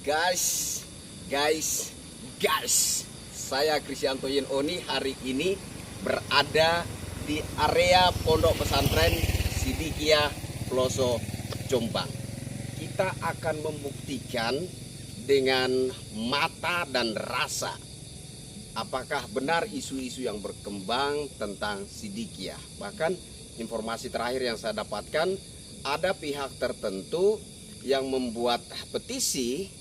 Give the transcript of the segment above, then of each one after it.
Guys, saya Krisyanto Oni hari ini berada di area Pondok Pesantren Sidikiyah Peloso Jombang. Kita akan membuktikan dengan mata dan rasa apakah benar isu-isu yang berkembang tentang Sidikiyah. Bahkan informasi terakhir yang saya dapatkan, ada pihak tertentu yang membuat petisi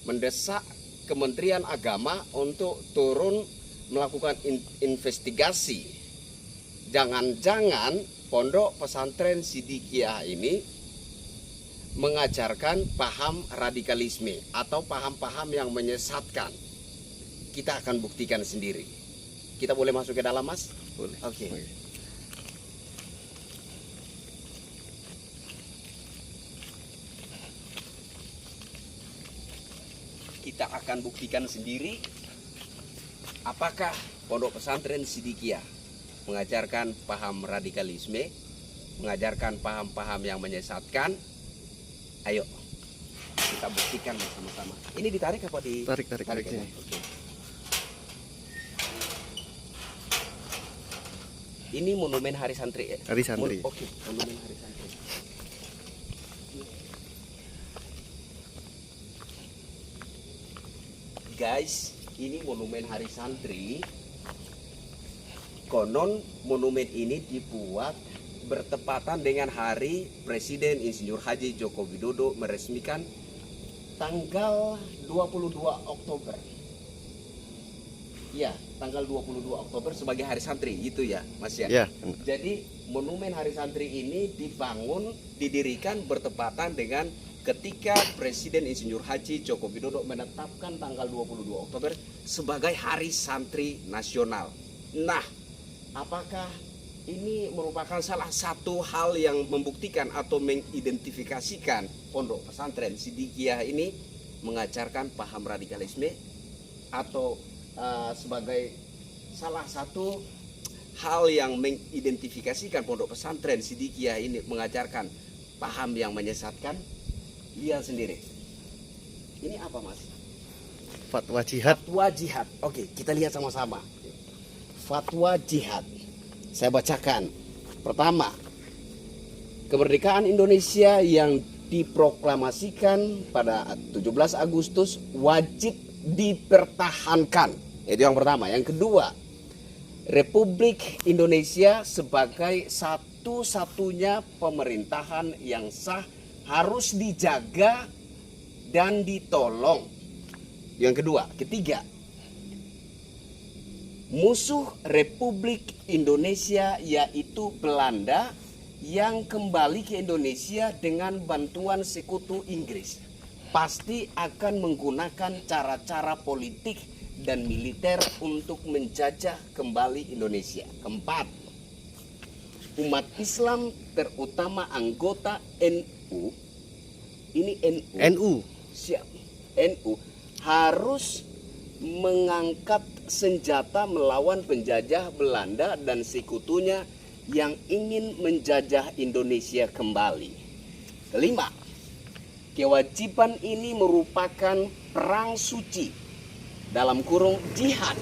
mendesak Kementerian Agama untuk turun melakukan investigasi. Jangan-jangan Pondok Pesantren Sidikiyah ini mengajarkan paham radikalisme atau paham-paham yang menyesatkan. Kita akan buktikan sendiri. Kita boleh masuk ke dalam, Mas? Boleh. Oke. Kita akan buktikan sendiri apakah Pondok Pesantren Sidikiyah mengajarkan paham radikalisme, mengajarkan paham-paham yang menyesatkan. Ayo kita buktikan bersama-sama. Ini ditarik apa di Tarik ya? sini. Oke. Ini monumen Hari Santri ya? Hari Santri. Oke, monumen Hari Santri. Guys, ini monumen Hari Santri. Konon monumen ini dibuat bertepatan dengan hari Presiden Insinyur Haji Joko Widodo meresmikan tanggal 22 Oktober. Ya, tanggal 22 Oktober sebagai Hari Santri, itu ya, Mas ya. Ya. Jadi monumen Hari Santri ini didirikan bertepatan dengan ketika Presiden Insinyur Haji Joko Widodo menetapkan tanggal 22 Oktober sebagai Hari Santri Nasional. Nah, apakah ini merupakan salah satu hal yang membuktikan atau mengidentifikasikan Pondok Pesantren Sidikiyah ini mengajarkan paham radikalisme atau sebagai salah satu hal yang mengidentifikasikan Pondok Pesantren Sidikiyah ini mengajarkan paham yang menyesatkan? Lihat sendiri. Ini apa, Mas? Fatwa jihad. Fatwa jihad. Oke, kita lihat sama-sama. Fatwa jihad. Saya bacakan. Pertama, kemerdekaan Indonesia yang diproklamasikan pada 17 Agustus wajib dipertahankan. Itu yang pertama. Yang kedua, Republik Indonesia sebagai satu-satunya pemerintahan yang sah harus dijaga dan ditolong. Yang kedua, ketiga, musuh Republik Indonesia yaitu Belanda yang kembali ke Indonesia dengan bantuan sekutu Inggris pasti akan menggunakan cara-cara politik dan militer untuk menjajah kembali Indonesia. Keempat, umat Islam terutama anggota NU, ini NU, siap, NU harus mengangkat senjata melawan penjajah Belanda dan sekutunya yang ingin menjajah Indonesia kembali. Kelima, kewajiban ini merupakan perang suci dalam kurung jihad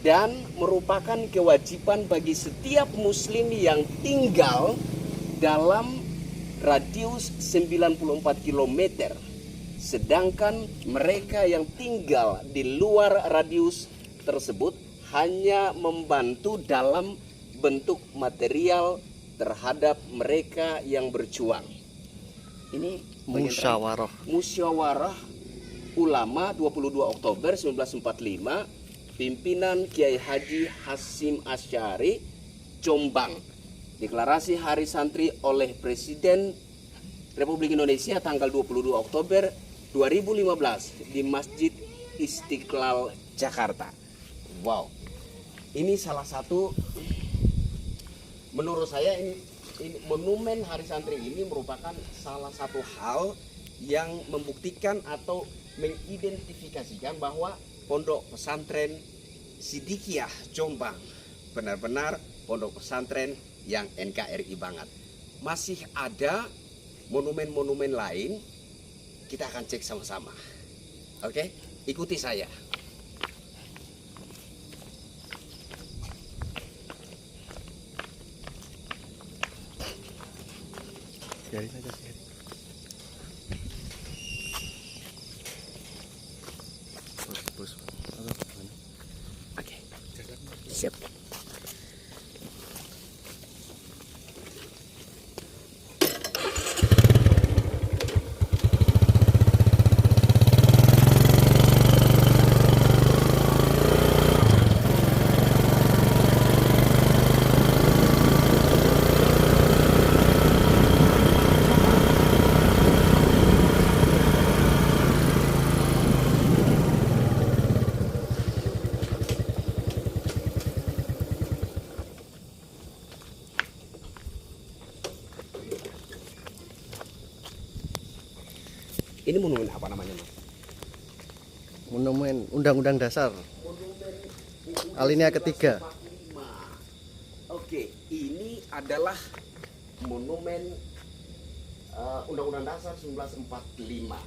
dan merupakan kewajiban bagi setiap muslim yang tinggal dalam radius 94 km. Sedangkan mereka yang tinggal di luar radius tersebut hanya membantu dalam bentuk material terhadap mereka yang berjuang. Ini Musyawarah. Musyawarah Ulama 22 Oktober 1945, pimpinan Kiai Haji Hasyim Asy'ari, Jombang. Deklarasi Hari Santri oleh Presiden Republik Indonesia tanggal 22 Oktober 2015 di Masjid Istiqlal, Jakarta. Wow. Ini salah satu, menurut saya ini monumen Hari Santri ini merupakan salah satu hal yang membuktikan atau mengidentifikasikan bahwa Pondok Pesantren Sidikiyah Jombang benar-benar pondok pesantren yang NKRI banget. Masih ada monumen-monumen lain kita akan cek sama-sama. Oke, ikuti saya. Biarin aja sih. Bos. Oke, siap. Ini monumen apa namanya, Mas? Monumen Undang-Undang Dasar alinea ketiga. Oke, ini adalah monumen Undang-Undang Dasar 1945.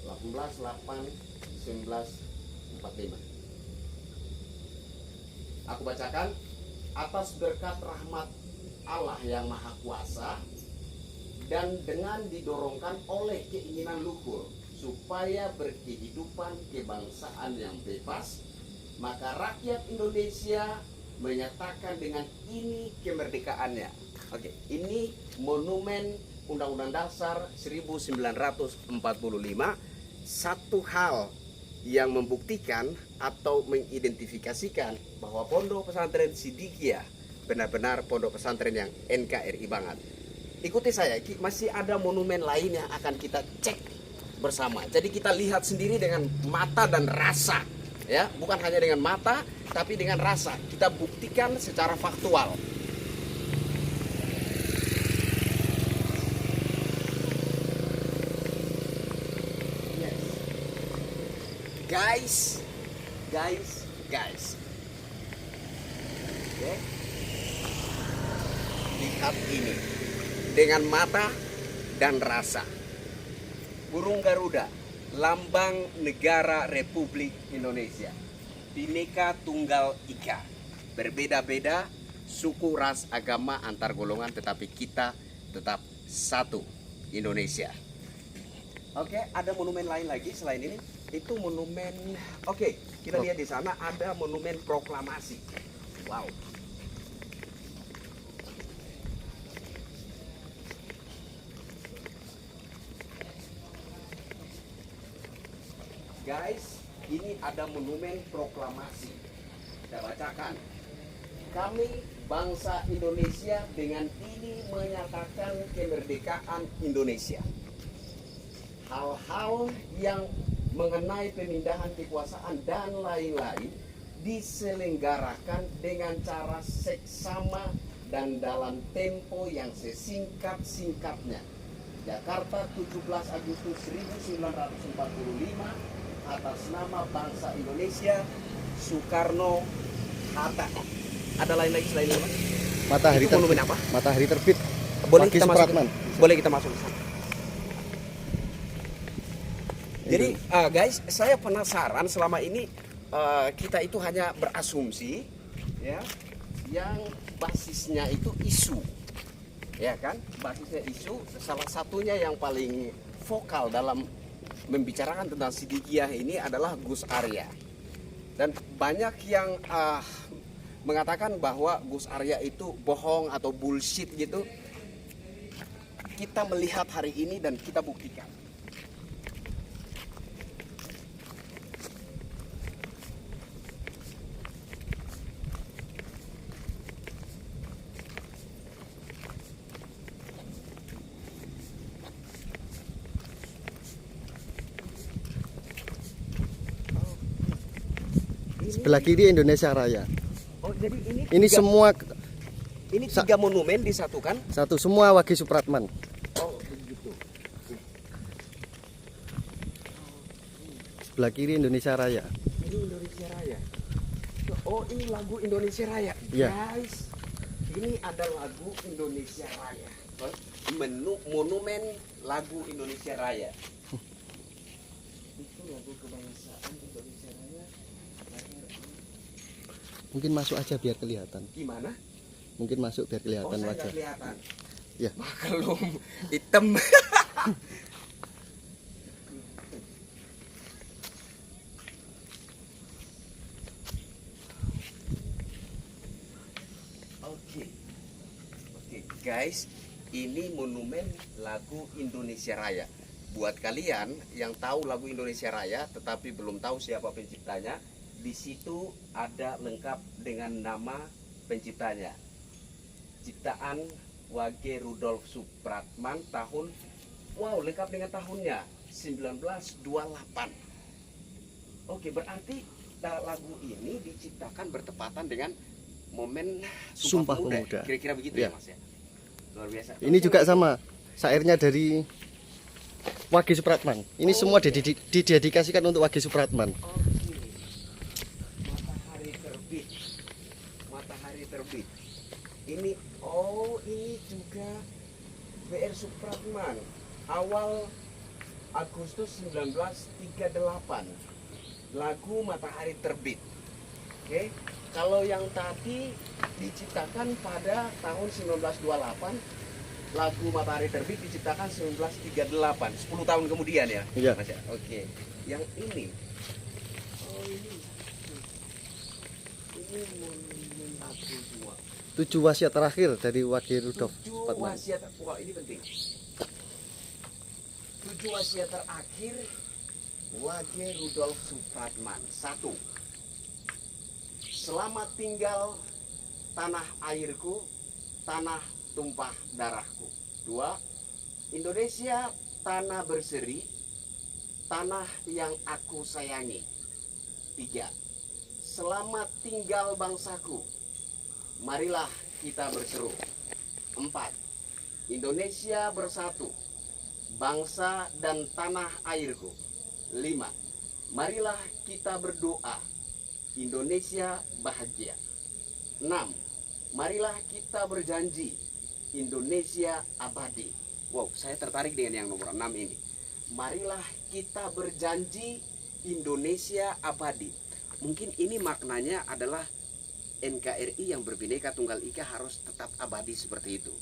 18/8/1945. Aku bacakan, atas berkat rahmat Allah yang Maha Kuasa dan dengan didorongkan oleh keinginan luhur supaya berkehidupan kebangsaan yang bebas, maka rakyat Indonesia menyatakan dengan ini kemerdekaannya. Oke, ini monumen Undang-Undang Dasar 1945. Satu hal yang membuktikan atau mengidentifikasikan bahwa Pondok Pesantren Sidikiyah benar-benar pondok pesantren yang NKRI banget. Ikuti saya, masih ada monumen lain yang akan kita cek bersama. Jadi kita lihat sendiri dengan mata dan rasa, ya, bukan hanya dengan mata, tapi dengan rasa. Kita buktikan secara faktual. Yes. Guys. Oke. Lihat ini dengan mata dan rasa. Burung Garuda, lambang negara Republik Indonesia. Bhinneka Tunggal Ika. Berbeda-beda suku, ras, agama, antar golongan, tetapi kita tetap satu, Indonesia. Oke, ada monumen lain lagi selain ini. Itu monumen. Oke, kita lihat di sana ada monumen proklamasi. Wow. Guys, ini ada monumen proklamasi. Kita bacakan. Kami bangsa Indonesia dengan ini menyatakan kemerdekaan Indonesia. Hal-hal yang mengenai pemindahan kekuasaan dan lain-lain diselenggarakan dengan cara seksama dan dalam tempo yang sesingkat-singkatnya. Jakarta, 17 Agustus 1945, atas nama bangsa Indonesia, Soekarno, Hatta. Ada lain lagi selain itu, Mas? Matahari Itu monumen terbit. apa? Matahari terbit. Boleh Waki kita masuk? Supratman. Boleh kita masuk ke sana. Jadi guys, saya penasaran selama ini kita itu hanya berasumsi, ya, yang basisnya itu isu, ya kan? Basisnya isu. Salah satunya yang paling vokal dalam membicarakan tentang Sidikiyah ini adalah Gus Arya. Dan banyak yang mengatakan bahwa Gus Arya itu bohong atau bullshit gitu. Kita melihat hari ini dan kita buktikan. Sebelah kiri Indonesia Raya. Oh, jadi Ini semua ini tiga monumen disatukan. satu, semua Waki Supratman. Oh, begitu. Sebelah kiri Indonesia Raya. Ini Indonesia Raya. Oh, ini lagu Indonesia Raya. Iya. Guys, ini ada lagu Indonesia Raya. monumen lagu Indonesia Raya. Itu lagu kebangsaan Indonesia Raya. Mungkin masuk aja biar kelihatan. Gimana? Mungkin masuk biar kelihatan saya wajah. nggak kelihatan. Ya. Maklum hitam. Oke guys, ini monumen lagu Indonesia Raya. Buat kalian yang tahu lagu Indonesia Raya tetapi belum tahu siapa penciptanya, di situ ada lengkap dengan nama penciptanya. Ciptaan Wage Rudolf Supratman tahun, wow, lengkap dengan tahunnya 1928. Oke, berarti lagu ini diciptakan bertepatan dengan momen Sumpah Pemuda. Kira-kira begitu Ya. ya Mas ya. Luar biasa. Ini juga sama. Syairnya dari Wage Supratman. Ini semua didedikasikan untuk Wage Supratman. Oke. Matahari terbit. Matahari terbit. Ini ini juga WR Supratman. Awal Agustus 1938. Lagu Matahari Terbit. Oke. Kalau yang tadi diciptakan pada tahun 1928, lagu Matahari Terbit diciptakan 1938, 10 tahun kemudian ya. Iya. Mas ya? Oke. Yang ini, ini monumen lagu dua. 7 wasiat terakhir dari Wage Rudolf 7 Supratman. wasiat, wah ini penting. 7 wasiat terakhir Wage Rudolf Supratman. 1. Selamat tinggal tanah airku, tanah tumpah darahku. 2. Indonesia tanah berseri, tanah yang aku sayangi. 3. Selamat tinggal bangsaku, marilah kita berseru. 4. Indonesia bersatu, bangsa dan tanah airku. 5. Marilah kita berdoa, Indonesia bahagia. 6. Marilah kita berjanji, Indonesia abadi. Wow, saya tertarik dengan yang nomor 6 ini. Marilah kita berjanji, Indonesia abadi. Mungkin ini maknanya adalah NKRI yang berbineka tunggal ika harus tetap abadi seperti itu.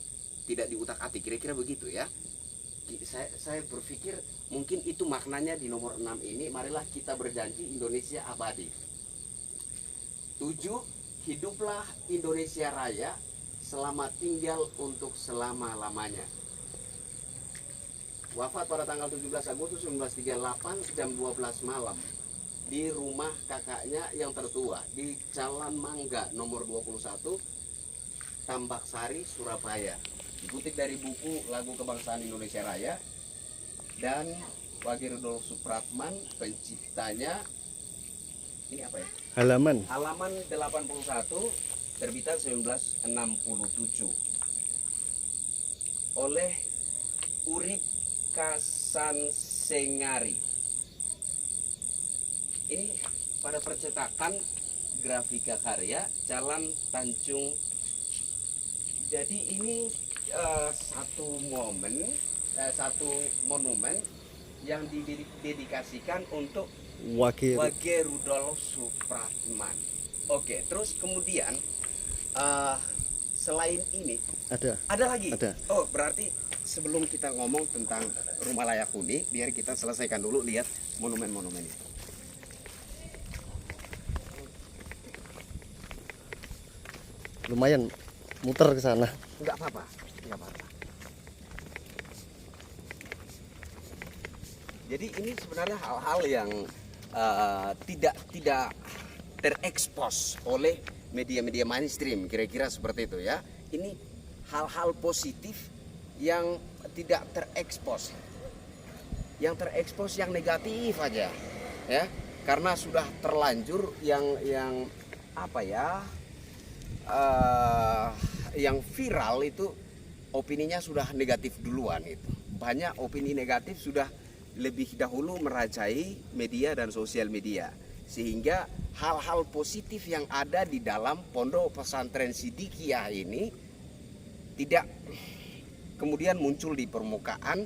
Tidak diutak-atik, kira-kira begitu ya. Saya berpikir mungkin itu maknanya di nomor 6 ini. Marilah kita berjanji, Indonesia abadi. 7. Hiduplah Indonesia Raya, selamat tinggal untuk selama-lamanya. Wafat pada tanggal 17 Agustus 1938 jam 12 malam di rumah kakaknya yang tertua di Jalan Mangga nomor 21, Tambak Sari, Surabaya. Dikutip dari buku Lagu Kebangsaan Indonesia Raya, dan Wage Rudolf Supratman penciptanya. Ini apa ya? Halaman Halaman 81, terbitan 1967 oleh Urip Kasansengari. Ini pada percetakan Grafika Karya, Jalan Tanjung. Jadi ini satu monumen yang didedikasikan untuk Wage Wage Rudolf Supratman. Oke, terus kemudian selain ini ada lagi. Ada. Oh, berarti sebelum kita ngomong tentang rumah layak huni, biar kita selesaikan dulu lihat monumen-monumen itu. lumayan muter ke sana. Enggak apa-apa, enggak apa-apa. Jadi ini sebenarnya hal-hal yang tidak terekspos oleh media-media mainstream, kira-kira seperti itu ya. Ini hal-hal positif yang tidak terekspos. Yang terekspos yang negatif aja, ya. Karena sudah terlanjur yang apa ya? Yang viral itu opininya sudah negatif duluan itu. Banyak opini negatif sudah lebih dahulu merajai media dan sosial media, sehingga hal-hal positif yang ada di dalam Pondok Pesantren Sidikiyah ini kemudian muncul di permukaan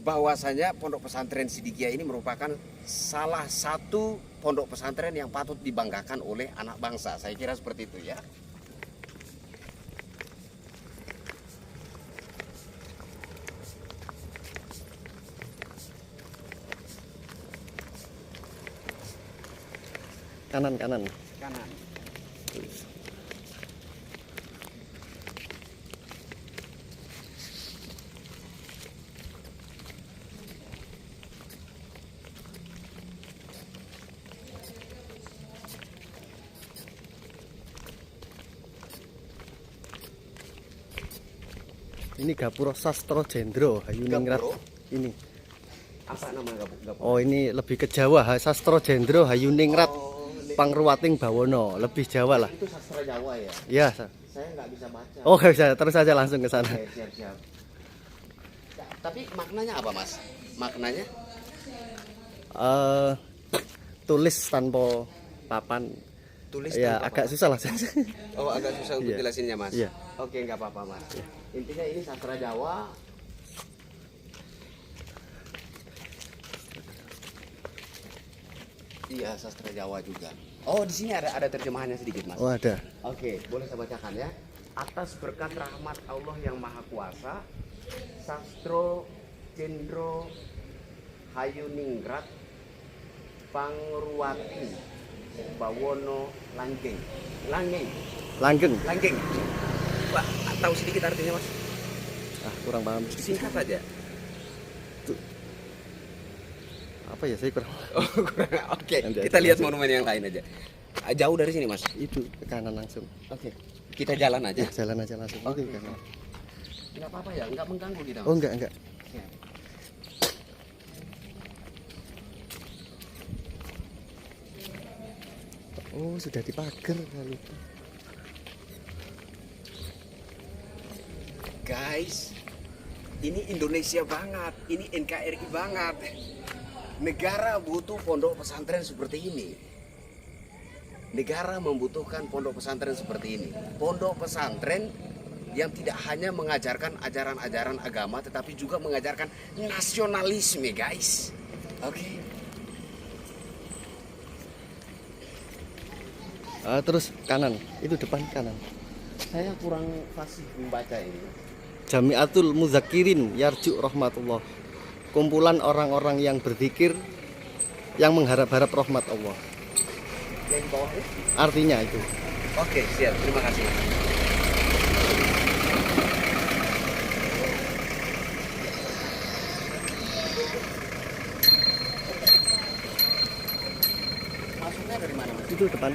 bahwasanya Pondok Pesantren Sidikiyah ini merupakan salah satu pondok pesantren yang patut dibanggakan oleh anak bangsa. Saya kira seperti itu ya. Kanan. Kanan. Ini Gapura Sastro Jendro Hayuningrat. Gapura? Ini. Apa nama gapura? Oh, ini lebih ke Jawa. Sastro Jendro Hayuningrat Oh, Pangruwating Bawono. Lebih Jawa lah. itu sastra Jawa ya. Iya. Saya nggak bisa baca. Oh, nggak bisa. Terus aja langsung ke sana. Oke, siap. Ya, tapi maknanya apa, Mas? Maknanya? Tulis tanpa papan. Tulis Ya, tanpa agak susah lah. Oh, agak susah untuk Iya. jelasinnya, Mas. Iya. Oke, nggak apa-apa, Mas. Intinya ini sastra Jawa. Iya, sastra Jawa juga. Oh, di sini ada terjemahannya sedikit, Mas. Oh, ada. Oke, boleh saya bacakan ya. Atas berkat rahmat Allah yang Maha Kuasa, Sastro Jendro Hayuningrat Pangruwati Bawono Langgeng. Langgeng. Pak, tahu sedikit artinya, Mas? Kurang paham. Singkat aja. Apa ya, saya kurang. Oh, oke. Nanti Kita aja. lihat monumen yang lain aja. Jauh dari sini, Mas. Itu ke kanan langsung. Oke. Kita jalan aja. Ya, jalan aja langsung. Oke, kanan. Enggak apa-apa ya, enggak mengganggu kita, Mas. Oh, enggak. Ya. Oh, sudah dipagar kali itu. Guys, ini Indonesia banget, ini NKRI banget. Negara butuh pondok pesantren seperti ini. Negara membutuhkan pondok pesantren seperti ini. Pondok pesantren yang tidak hanya mengajarkan ajaran-ajaran agama, tetapi juga mengajarkan nasionalisme, guys. Oke. Terus kanan, itu depan kanan. Saya kurang fasih membaca ini. Jamiatul Muzakirin Yarju Rahmatullah. Kumpulan orang-orang yang berzikir yang mengharap-harap rahmat Allah. Yang di bawah ini? Artinya itu. Oke, siap. Terima kasih. Masuknya dari mana, Mas? Itu depan.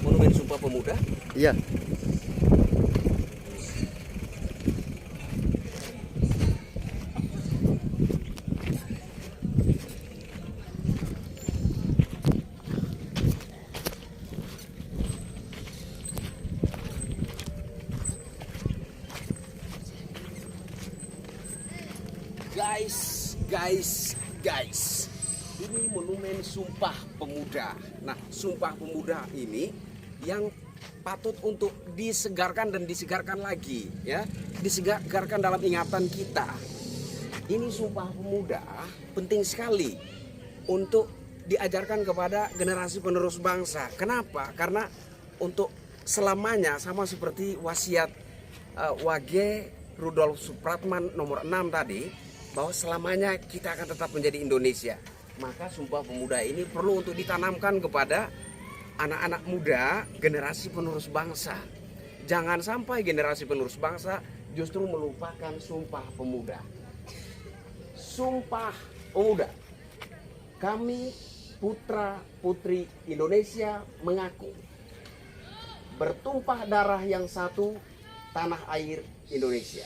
Monumen Sumpah Pemuda. Iya. Guys, ini monumen Sumpah Pemuda. Nah, Sumpah Pemuda ini yang patut untuk disegarkan dan disegarkan lagi, ya, disegarkan dalam ingatan kita. Ini Sumpah Pemuda penting sekali untuk diajarkan kepada generasi penerus bangsa. Kenapa? Karena untuk selamanya, sama seperti wasiat Wage Rudolf Supratman nomor 6 tadi, bahwa selamanya kita akan tetap menjadi Indonesia. Maka Sumpah Pemuda ini perlu untuk ditanamkan kepada anak-anak muda, generasi penerus bangsa. Jangan sampai generasi penerus bangsa justru melupakan Sumpah Pemuda. Sumpah Pemuda. Kami putra putri Indonesia mengaku bertumpah darah yang satu, tanah air Indonesia.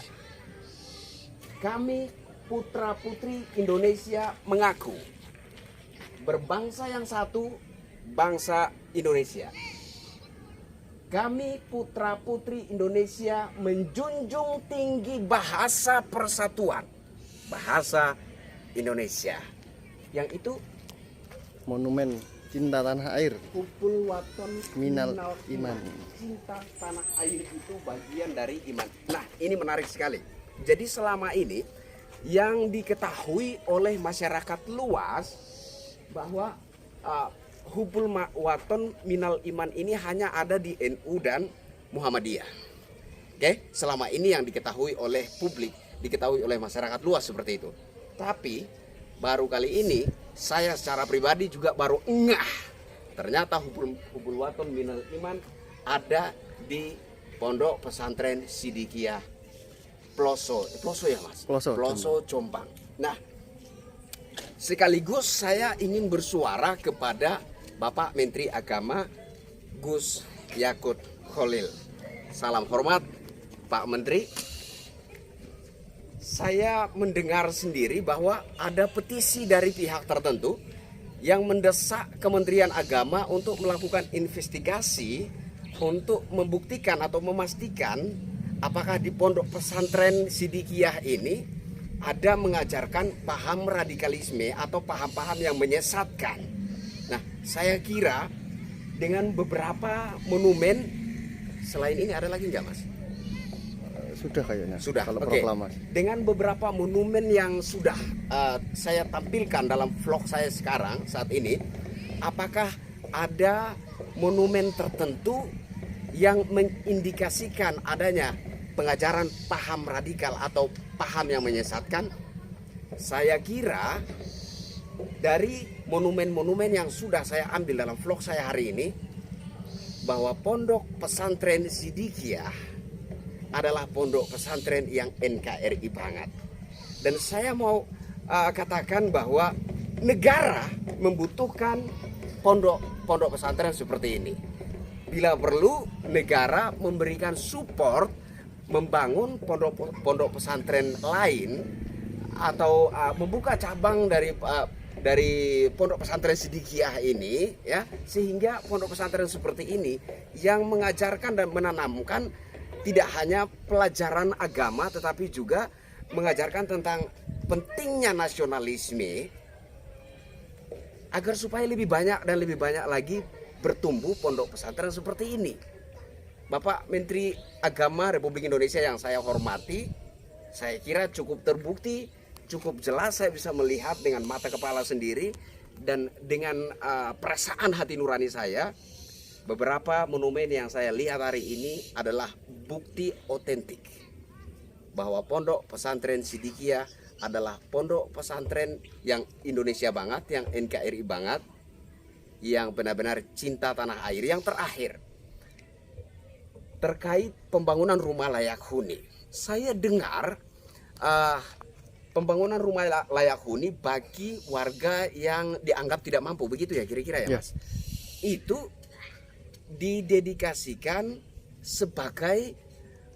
Kami putra-putri Indonesia mengaku berbangsa yang satu, bangsa Indonesia. Kami putra-putri Indonesia menjunjung tinggi bahasa persatuan, bahasa Indonesia. Yang itu Monumen cinta tanah air. Hubul waton Minal iman. Cinta tanah air itu bagian dari iman. Nah, ini menarik sekali. Jadi selama ini yang diketahui oleh masyarakat luas bahwa hubul waton minal iman ini hanya ada di NU dan Muhammadiyah. Oke, selama ini yang diketahui oleh publik, diketahui oleh masyarakat luas seperti itu. Tapi baru kali ini saya secara pribadi juga baru ngeh. Ternyata hubul waton minal iman ada di Pondok Pesantren Sidikiyah Ploso ya Mas. Ploso Jombang. Nah, sekaligus saya ingin bersuara kepada Bapak Menteri Agama Gus Yakut Kholil. Salam hormat Pak Menteri. Saya mendengar sendiri bahwa ada petisi dari pihak tertentu yang mendesak Kementerian Agama untuk melakukan investigasi untuk membuktikan atau memastikan apakah di Pondok Pesantren Sidikiyah ini ada mengajarkan paham radikalisme atau paham-paham yang menyesatkan. Nah, saya kira dengan beberapa monumen selain ini ada lagi nggak, Mas? Sudah kayaknya. Sudah. Kalau Oke. proklamasi. Dengan beberapa monumen yang sudah saya tampilkan dalam vlog saya sekarang saat ini, apakah ada monumen tertentu yang mengindikasikan adanya pengajaran paham radikal atau paham yang menyesatkan? Saya kira dari monumen-monumen yang sudah saya ambil dalam vlog saya hari ini, bahwa Pondok Pesantren Sidikiyah adalah pondok pesantren yang NKRI banget. Dan saya mau katakan bahwa negara membutuhkan pondok pesantren seperti ini. Bila perlu, negara memberikan support membangun pondok pesantren lain atau membuka cabang dari pondok pesantren Sidikiyah ini, ya, sehingga pondok pesantren seperti ini yang mengajarkan dan menanamkan tidak hanya pelajaran agama tetapi juga mengajarkan tentang pentingnya nasionalisme agar supaya lebih banyak dan lebih banyak lagi bertumbuh pondok pesantren seperti ini. Bapak Menteri Agama Republik Indonesia yang saya hormati, saya kira cukup terbukti, cukup jelas saya bisa melihat dengan mata kepala sendiri dan dengan perasaan hati nurani saya. Beberapa monumen yang saya lihat hari ini adalah bukti otentik bahwa Pondok Pesantren Sidikiyah adalah pondok pesantren yang Indonesia banget, yang NKRI banget, yang benar-benar cinta tanah air. Yang terakhir, terkait pembangunan rumah layak huni. Saya dengar pembangunan rumah layak huni bagi warga yang dianggap tidak mampu, begitu ya kira-kira ya, Mas? Itu didedikasikan sebagai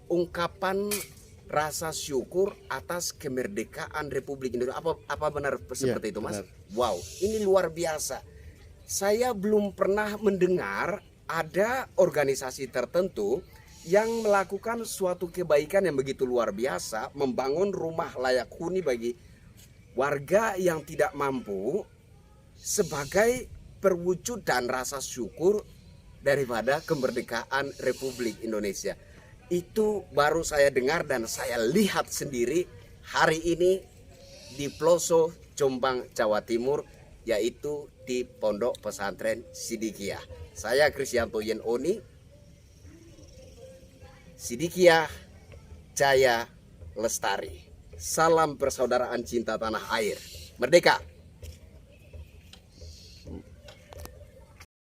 ungkapan rasa syukur atas kemerdekaan Republik Indonesia. Apa benar seperti itu, Mas? Benar. Wow, ini luar biasa. Saya belum pernah mendengar ada organisasi tertentu yang melakukan suatu kebaikan yang begitu luar biasa, membangun rumah layak huni bagi warga yang tidak mampu sebagai perwujudan rasa syukur daripada kemerdekaan Republik Indonesia. Itu baru saya dengar dan saya lihat sendiri hari ini di Ploso Jombang, Jawa Timur, yaitu di Pondok Pesantren Sidikiyah. Saya Krisyanto Yen Oni, Sidikiyah Jaya Lestari. Salam persaudaraan cinta tanah air. Merdeka!